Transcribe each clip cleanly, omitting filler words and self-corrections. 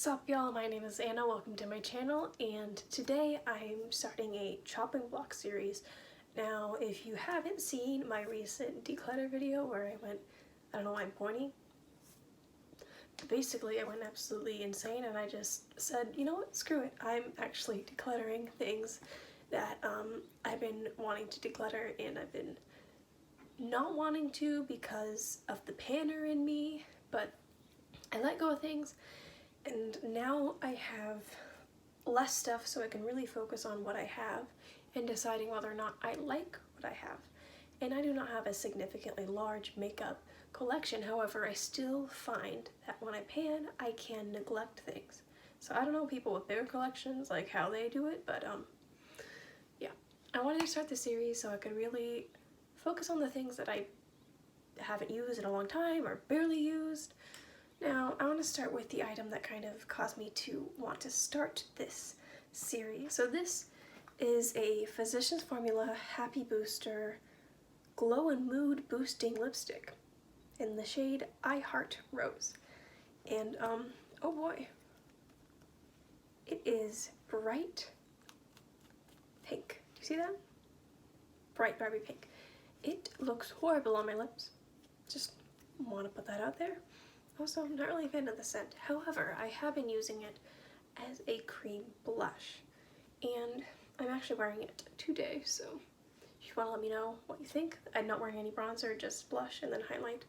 What's up y'all, my name is Anna, welcome to my channel, and today I'm starting a chopping block series. Now if you haven't seen my recent declutter video where I went, I don't know why I'm pointing, but basically I went absolutely insane and I just said, you know what, screw it, I'm actually decluttering things that I've been wanting to declutter and I've been not wanting to because of the panner in me, but I let go of things. And now I have less stuff so I can really focus on what I have and deciding whether or not I like what I have. And I do not have a significantly large makeup collection, however, I still find that when I pan, I can neglect things. So I don't know people with bigger collections, like how they do it, but yeah. I wanted to start the series so I could really focus on the things that I haven't used in a long time or barely used. Now, I want to start with the item that kind of caused me to want to start this series. So this is a Physicians Formula Happy Booster Glow and Mood Boosting Lipstick in the shade I Heart Rose. And, oh boy, it is bright pink. Do you see that? Bright Barbie pink. It looks horrible on my lips. Just want to put that out there. Also, I'm not really a fan of the scent. However, I have been using it as a cream blush. And I'm actually wearing it today, so if you want to let me know what you think. I'm not wearing any bronzer, just blush and then highlight.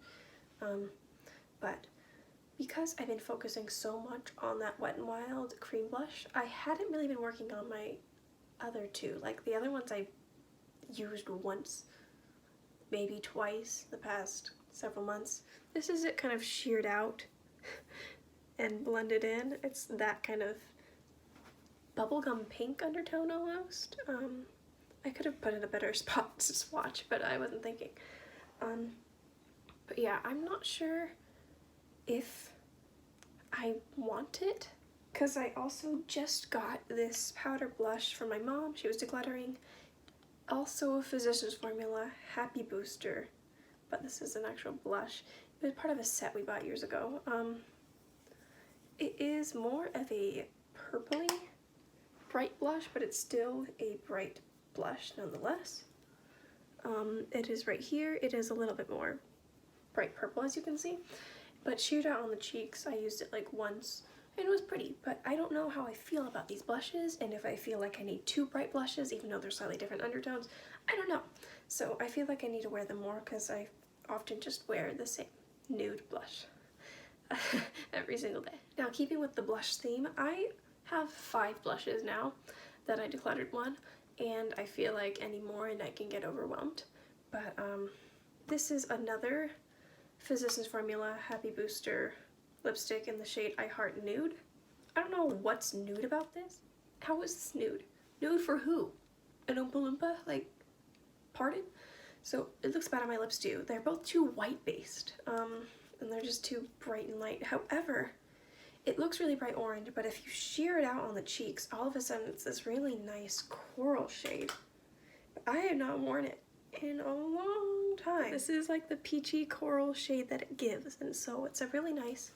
But because I've been focusing so much on that Wet n Wild cream blush, I hadn't really been working on my other two. Like the other ones I used once, maybe twice the past several months. This is it kind of sheared out and blended in. It's that kind of bubblegum pink undertone almost. I could have put in a better spot to swatch, but I wasn't thinking. But yeah, I'm not sure if I want it, because I also just got this powder blush from my mom. She was decluttering. Also a Physicians Formula Happy Booster, but this is an actual blush. It was part of a set we bought years ago. It is more of a purpley bright blush, but it's still a bright blush nonetheless. It is right here. It is a little bit more bright purple, as you can see, but sheared out on the cheeks. I used it like once and it was pretty, but I don't know how I feel about these blushes and if I feel like I need two bright blushes even though they're slightly different undertones. I don't know. So I feel like I need to wear them more because I often just wear the same nude blush every single day. Now, keeping with the blush theme, I have 5 blushes now that I decluttered one, and I feel like any more and I can get overwhelmed. But this is another Physicians Formula Happy Booster lipstick in the shade I Heart Nude. I don't know what's nude about this. How is this nude? Nude for who? An Oompa Loompa? Like, pardon? So it looks bad on my lips too. They're both too white based, and they're just too bright and light. However, it looks really bright orange, but if you shear it out on the cheeks, all of a sudden it's this really nice coral shade. But I have not worn it in a long time. This is like the peachy coral shade that it gives, and so it's a really nice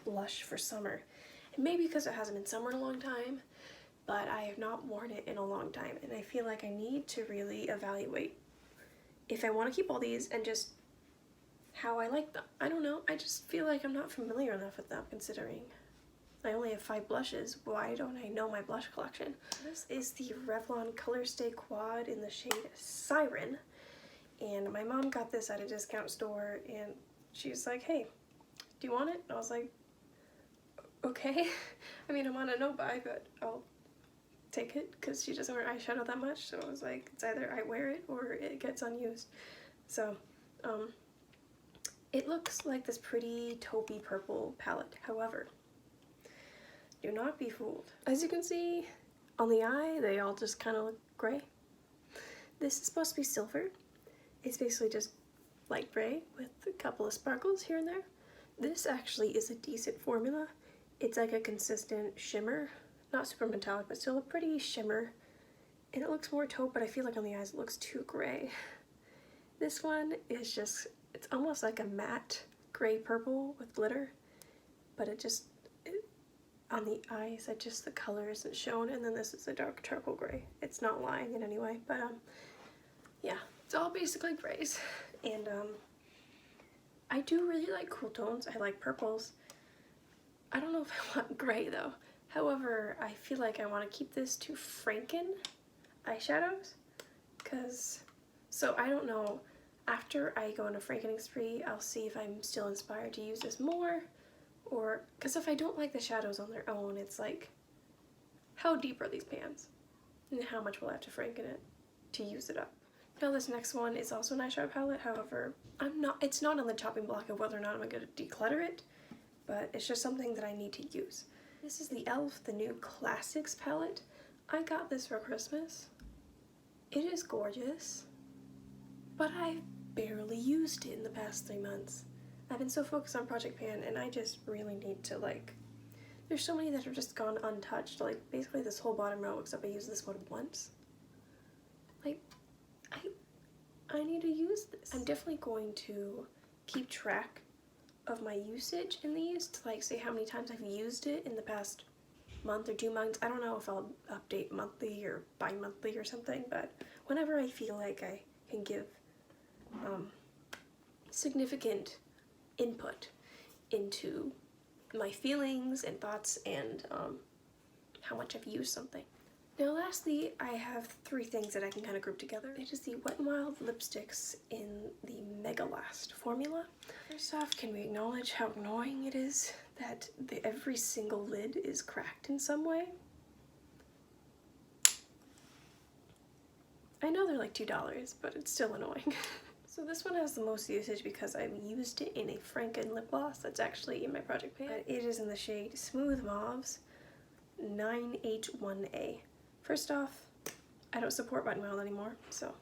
blush for summer. And maybe because it hasn't been summer in a long time, but I have not worn it in a long time, and I feel like I need to really evaluate if I want to keep all these and just how I like them. I don't know, I just feel like I'm not familiar enough with them considering I only have 5 blushes. Why don't I know my blush collection? This is the Revlon Colorstay Quad in the shade Siren, and my mom got this at a discount store and she's like, hey, do you want it? And I was like, okay. I mean, I'm on a no buy, but I'll take it because she doesn't wear eyeshadow that much, so I was like, it's either I wear it or it gets unused. So it looks like this pretty taupey purple palette. However, do not be fooled. As you can see on the eye, they all just kind of look gray. This is supposed to be silver. It's basically just light gray with a couple of sparkles here and there. This actually is a decent formula. It's like a consistent shimmer. Not super metallic, but still a pretty shimmer. And it looks more taupe, but I feel like on the eyes it looks too gray. This one is just, it's almost like a matte gray purple with glitter, but on the eyes, that just the color isn't shown, and then this is a dark charcoal gray. It's not lying in any way, but yeah, it's all basically grays. And I do really like cool tones. I like purples. I don't know if I want gray though. However, I feel like I want to keep this to Franken eyeshadows, so I don't know, after I go on a Frankening spree, I'll see if I'm still inspired to use this more, or, because if I don't like the shadows on their own, it's like, how deep are these pans? And how much will I have to Franken it to use it up? Now this next one is also an eyeshadow palette, however, it's not on the chopping block of whether or not I'm going to declutter it, but it's just something that I need to use. This is the e.l.f. the new Classics palette. I got this for Christmas. It is gorgeous, but I've barely used it in the past 3 months. I've been so focused on Project Pan, and I just really need to, like, there's so many that have just gone untouched, like basically this whole bottom row, except I used this one once. Like, I need to use this. I'm definitely going to keep track of my usage in these to like say how many times I've used it in the past month or 2 months. I don't know if I'll update monthly or bi-monthly or something, but whenever I feel like I can give significant input into my feelings and thoughts and how much I've used something. Now lastly, I have 3 things that I can kind of group together. It is the Wet n Wild lipsticks in the Mega Last formula. First off, can we acknowledge how annoying it is that every single lid is cracked in some way? I know they're like $2, but it's still annoying. So this one has the most usage because I've used it in a Franken lip gloss that's actually in my Project Pan. It is in the shade Smooth Mauves 9H1A. First off, I don't support Wet n Wild anymore, so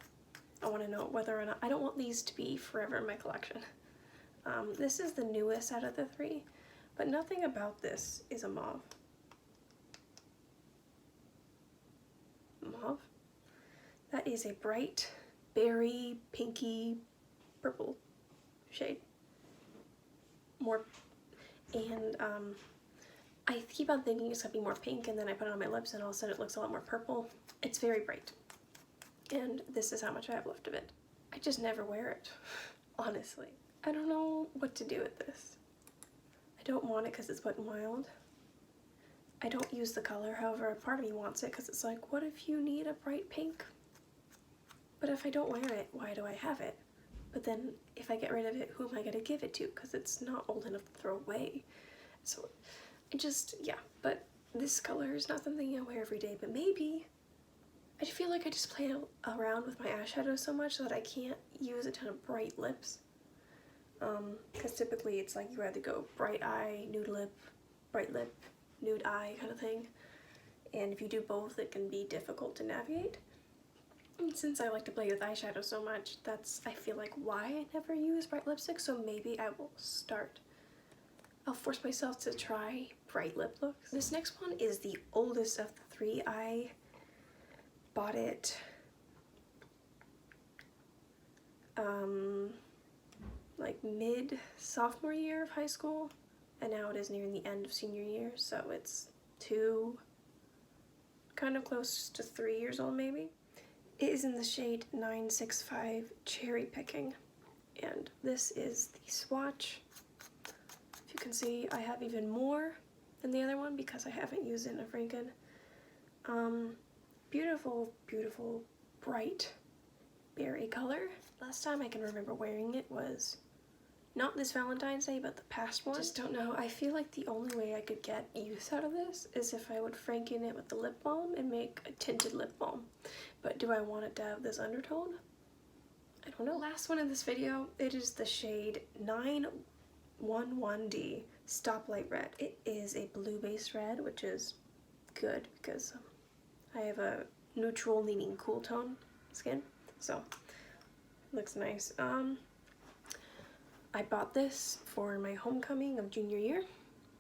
I want to know whether or not, I don't want these to be forever in my collection. This is the newest out of the 3, but nothing about this is a mauve. Mauve? That is a bright, berry, pinky, purple shade. More, and I keep on thinking it's gonna be more pink, and then I put it on my lips and all of a sudden it looks a lot more purple. It's very bright. And this is how much I have left of it. I just never wear it, honestly. I don't know what to do with this. I don't want it because it's Wet n Wild. I don't use the color, however, a part of me wants it because it's like, what if you need a bright pink? But if I don't wear it, why do I have it? But then if I get rid of it, who am I gonna give it to? Because it's not old enough to throw away. So it just, yeah, but this color is not something I wear every day, but maybe. I feel like I just play around with my eyeshadow so much that I can't use a ton of bright lips. Because typically it's like you either go bright eye, nude lip, bright lip, nude eye kind of thing. And if you do both, it can be difficult to navigate. And since I like to play with eyeshadow so much, that's, I feel like, why I never use bright lipstick, so maybe I will start. I'll force myself to try bright lip looks. This next one is the oldest of the 3. I bought it like mid sophomore year of high school, and now it is nearing the end of senior year, so it's kind of close to 3 years old maybe. It is in the shade 965 Cherry Picking, and this is the swatch. If you can see, I have even more than the other one because I haven't used it in a Franken. Beautiful, beautiful, bright berry color. Last time I can remember wearing it was not this Valentine's Day, but the past one. I just don't know. I feel like the only way I could get use out of this is if I would Franken it with the lip balm and make a tinted lip balm. But do I want it to have this undertone? I don't know. Last one in this video, it is the shade 911D Stoplight Red. It is a blue-based red, which is good because I have a neutral leaning cool tone skin, so it looks nice. I bought this for my homecoming of junior year.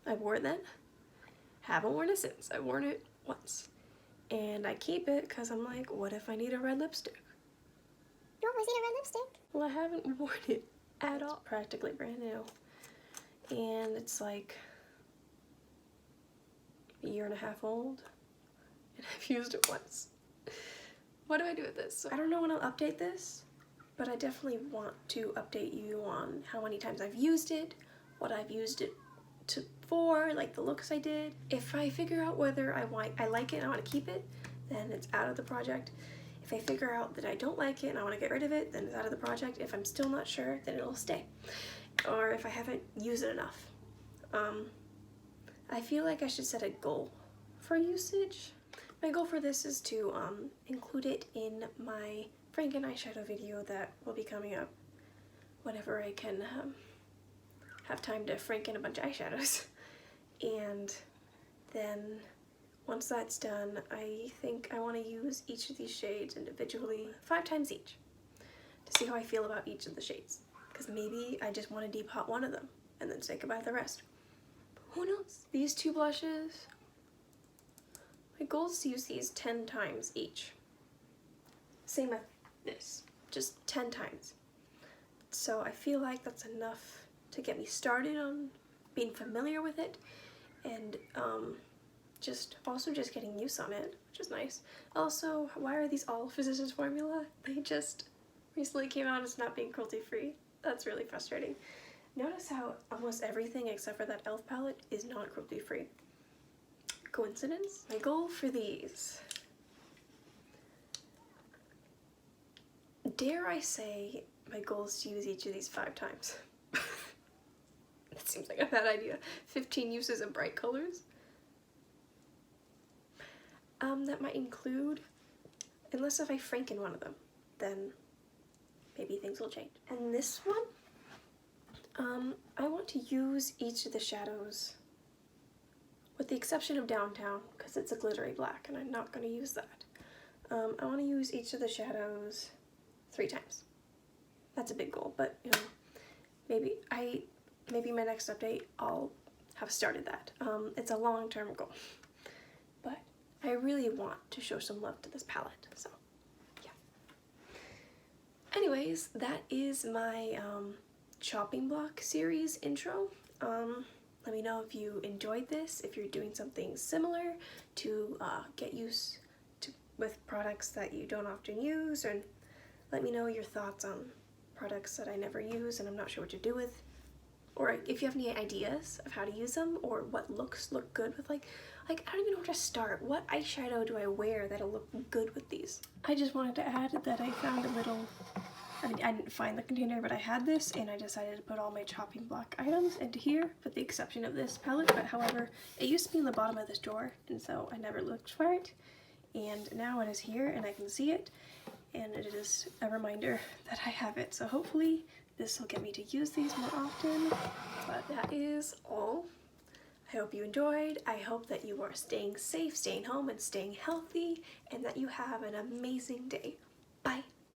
I wore it then. Haven't worn it since. I've worn it once. And I keep it because I'm like, what if I need a red lipstick? You always need a red lipstick. Well, I haven't worn it at all. It's practically brand new. And it's like, a year and a half old, and I've used it once. What do I do with this? I don't know when I'll update this, but I definitely want to update you on how many times I've used it, what I've used it for, like the looks I did. If I figure out whether I like it and I want to keep it, then it's out of the project. If I figure out that I don't like it and I want to get rid of it, then it's out of the project. If I'm still not sure, then it'll stay. Or if I haven't used it enough. I feel like I should set a goal for usage. My goal for this is to include it in my Franken eyeshadow video that will be coming up whenever I can have time to Franken a bunch of eyeshadows. And then once that's done, I think I want to use each of these shades individually 5 times each to see how I feel about each of the shades. Because maybe I just want to depot one of them and then say goodbye to the rest. Who knows? These 2 blushes, my goal is to use these 10 times each. Same with this, just 10 times. So I feel like that's enough to get me started on being familiar with it, and just getting use on it, which is nice. Also, why are these all Physicians Formula? They just recently came out as not being cruelty free. That's really frustrating. Notice how almost everything except for that e.l.f. palette is not cruelty free. Coincidence? My goal for these, dare I say, my goal is to use each of these 5 times. That seems like a bad idea. 15 uses of bright colors. That might include, unless if I Franken one of them, then maybe things will change. And this one, I want to use each of the shadows, with the exception of Downtown, because it's a glittery black and I'm not going to use that. I want to use each of the shadows 3 times. That's a big goal, but you know, maybe my next update I'll have started that. It's a long-term goal, but I really want to show some love to this palette, so yeah. Anyways, that is my chopping block series intro. Let me know if you enjoyed this, if you're doing something similar to get used to with products that you don't often use, and let me know your thoughts on products that I never use and I'm not sure what to do with, or if you have any ideas of how to use them, or what looks look good with like I don't even know where to start. What eyeshadow do I wear that'll look good with these? I just wanted to add that I found a little, I didn't find the container, but I had this and I decided to put all my chopping block items into here with the exception of this palette. But however, it used to be in the bottom of this drawer and so I never looked for it, and now it is here and I can see it, and it is a reminder that I have it. So hopefully this will get me to use these more often. But that is all. I hope you enjoyed. I hope that you are staying safe, staying home, and staying healthy, and that you have an amazing day. Bye.